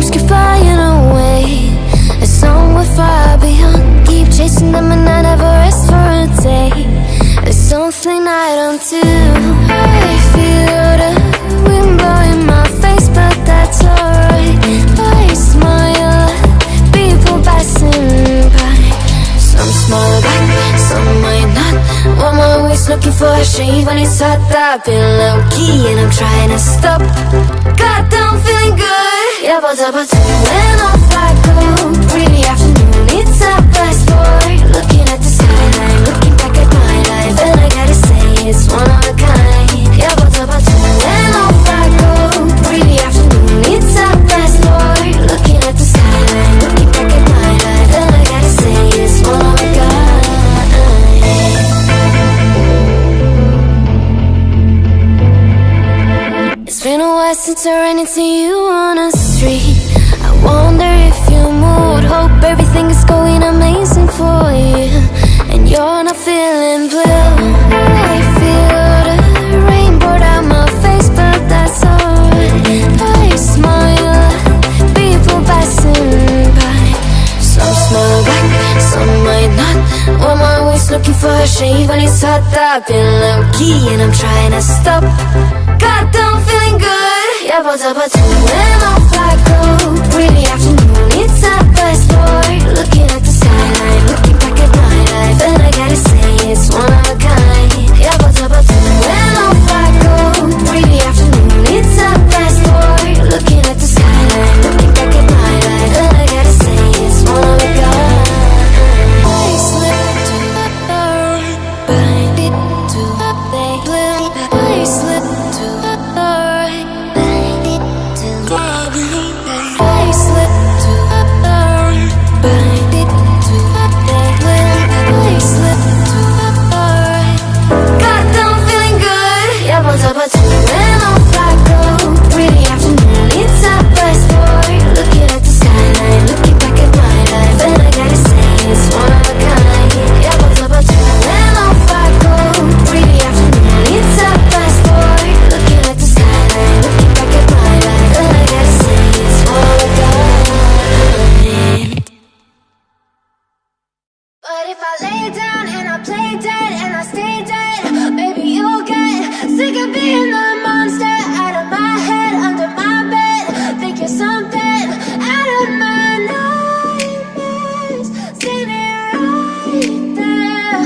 dreams keep flying away. As somewhere far beyond, keep chasing them and I never rest for a day. There's something I don't do. I feel the wind blowing my face, but that's alright. I smile at people passing by. Some smile back, some might not. I'm always looking for a shade when it's hot. I've been low-key and I'm trying to stop. Goddamn, feeling good. Yeah, but when off I go. Pretty afternoon, it's a fast forward. Looking at the skyline, looking back at my life, and I gotta say it's one of a kind. Yeah, but when off I go. Pretty afternoon, it's a fast forward. Looking at the skyline, looking back at my life, and I gotta say it's one of a kind. It's been a while since I ran into you on the street. I wonder if you moved. Hope everything is going amazing for you, and you're not feeling blue. I feel the rain pour down my face, but that's alright. I smile at people passing by. Some smile back, some might not. I'm always looking for a shade when it's hot. I've been low-key and I'm trying to stop. Goddamn, feeling good. Yeah, but when off I go. Pretty afternoon, it's a fast forward. Looking at the skyline, looking back at my life, and I gotta say it's one of a kind. Yeah, but when off I go. Pretty afternoon, it's a fast forward. Looking at the skyline, looking back at my life, and I gotta say it's one of a kind. I slip to the dark, bind it to the blue. I slip to the dark, bind it to the blue. I slip to the dark, bind it to the blue. I slip to the dark. Goddamn, feeling good. Yeah, but when off I go. Pretty afternoon, it's a fast forward. Looking at the skyline, looking back at my life, and I gotta say it's one of a kind. Yeah, but when off I go. Pretty afternoon, it's a fast forward. Looking at the skyline, looking back at my life, and I gotta say it's one of a kind. But if I lay down and I play dead and I stay dead, baby, you'll get sick of being the monster out of my head, under my bed. Think you're something out of my nightmares, standing right there.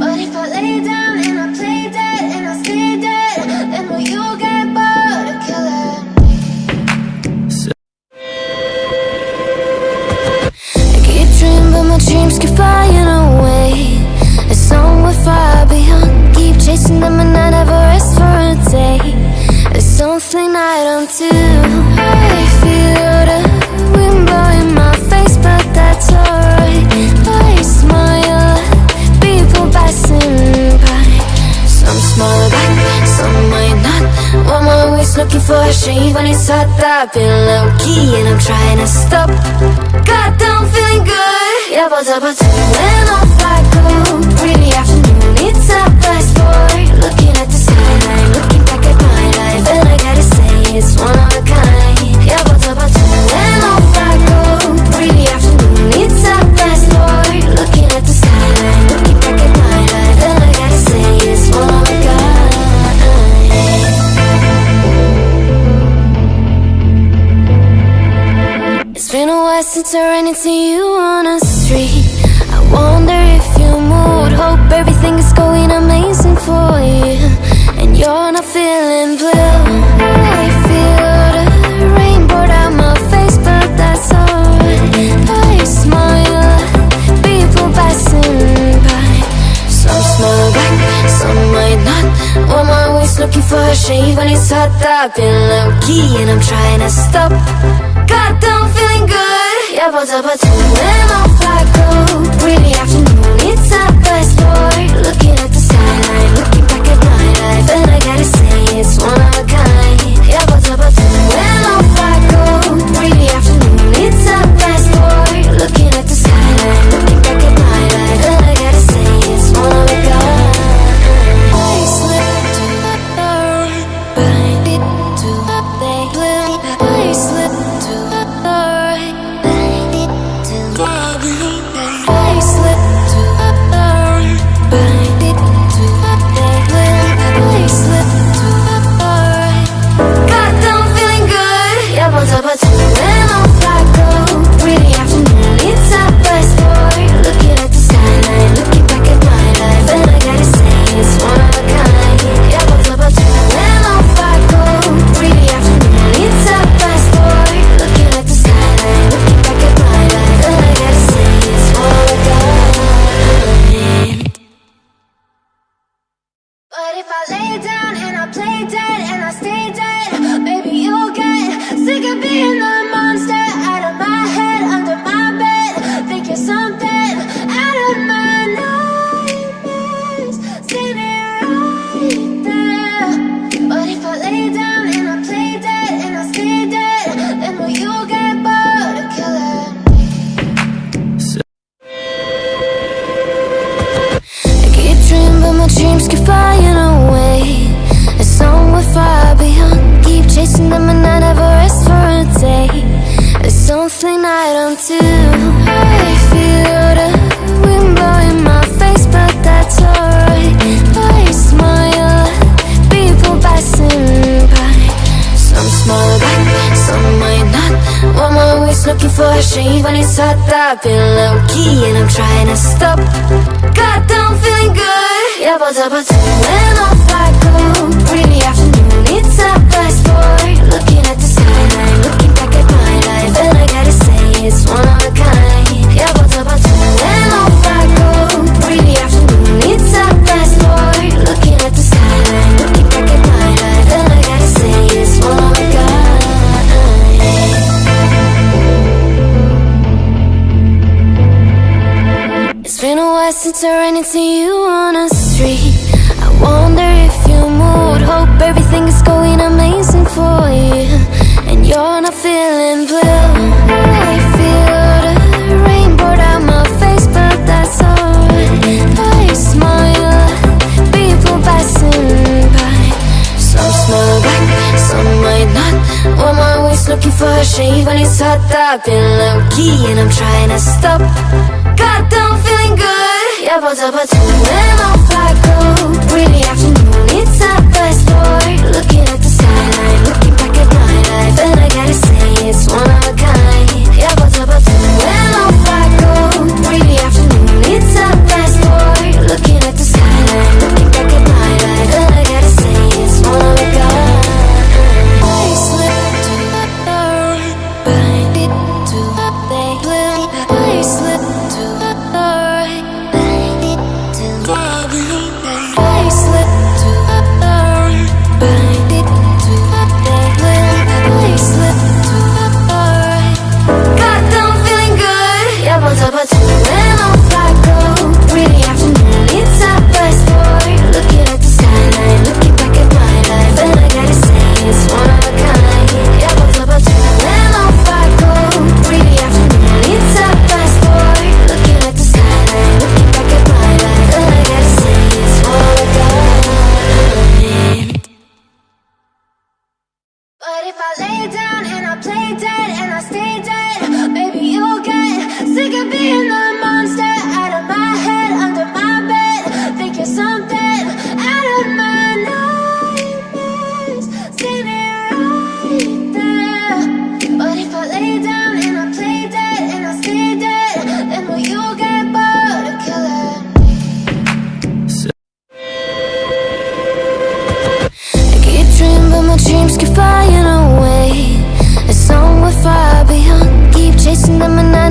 But if I lay down and I play dead and I stay dead, then will you get bored of killing me? I keep dreaming, but my dreams keep flying away. As somewhere far beyond, keep chasing them and I never rest for a day. There's something I don't do. I feel the wind blowing my face, but that's alright. I smile at people passing by. Some smile back, some might not. I'm always looking for a shade when it's hot. I've been low-key and I'm trying to stop. Goddamn, feeling good. Yeah, but when off I go. Pretty afternoon, it's a fast forward. Looking at the skyline, looking back at my life, and I gotta say it's one of a kind. Yeah, but when off I go. Pretty afternoon, it's a fast forward. Looking at the skyline, looking back at my life, and I gotta say it's one of a kind. It's been a while since I ran into you on the street. I wonder if you moved. Hope everything is going amazing for you, and you're not feeling blue. I feel the rain pour down my face, but that's alright. I smile at people passing by. Some smile back, some might not. I'm always looking for a shade when it's hot. I've been low-key and I'm trying to stop. Goddamn, feeling good. Yeah, but when off I go. Pretty afternoon, it's a fast forward. Looking at the skyline, looking back at my life, and I gotta say it's one of a kind. Yeah, but when off I go. Pretty afternoon, it's a fast forward. Looking at the skyline, looking back at my life, and I gotta say it's one of a kind. I slip to the dark, bind it to the blue. I slip to the dark. chasing them and I never rest for a day. There's something I don't do. I feel the wind blowing my face, but that's alright. I smile at people passing by. Some smile back, some might not. I'm always looking for a shade when it's hot. I've been low-key and I'm trying to stop. Goddamn, feeling good. Yeah, but when off I go. Really afternoon, it's a fast forward. Looking at the skyline, looking back at my life, and I gotta say it's one of a kind. Yeah, but when off I go. Really afternoon, it's a fast forward. Looking at the skyline, looking back at my life, and I gotta say it's one of a kind. It's been a while since I ran into you on the street. I wonder if you moved. Hope everything is going amazing for you, and you're not feeling blue. I feel the rain pour down my face, but that's alright. I smile at people passing by. Some smile back, some might not. I'm always looking for a shade when it's hot. I've been low-key and I'm trying to stop. Goddamn, feeling good. Yeah, but when off I go. Really afternoon, it's a fast forward. Looking at the skyline, looking back at my life, and I gotta say it's one of a kind. Yeah, but when off I go. Really afternoon, it's a fast forward. Looking at the skyline, looking back at my life, and I gotta say it's one of a kind. I slip to the right, bind it to the blue. I slip to the right, bind it to the blue. I slip to the right, bind it to the blue. I slip to the right. Goddamn, feeling good. Yeah, but when off I go. Really afternoon, it's a fast forward. Looking at the skyline, looking back at my life, and I gotta say it's one of a kind. Yeah, but when off I go. Really afternoon, it's a fast forward. Looking at the skyline, looking back at my life, and I gotta say it's one of a kind. But if I lay down and I play dead and I stay dead, maybe you'll get sick of being the monster out of my head, under my bed. Think you're something out of my nightmares, standing right there. But if I lay down and I play dead and I stay dead, then will you get bored of killing me? I keep dreaming, but my dreams keep flying away. It's somewhere far beyond. Keep chasing them and I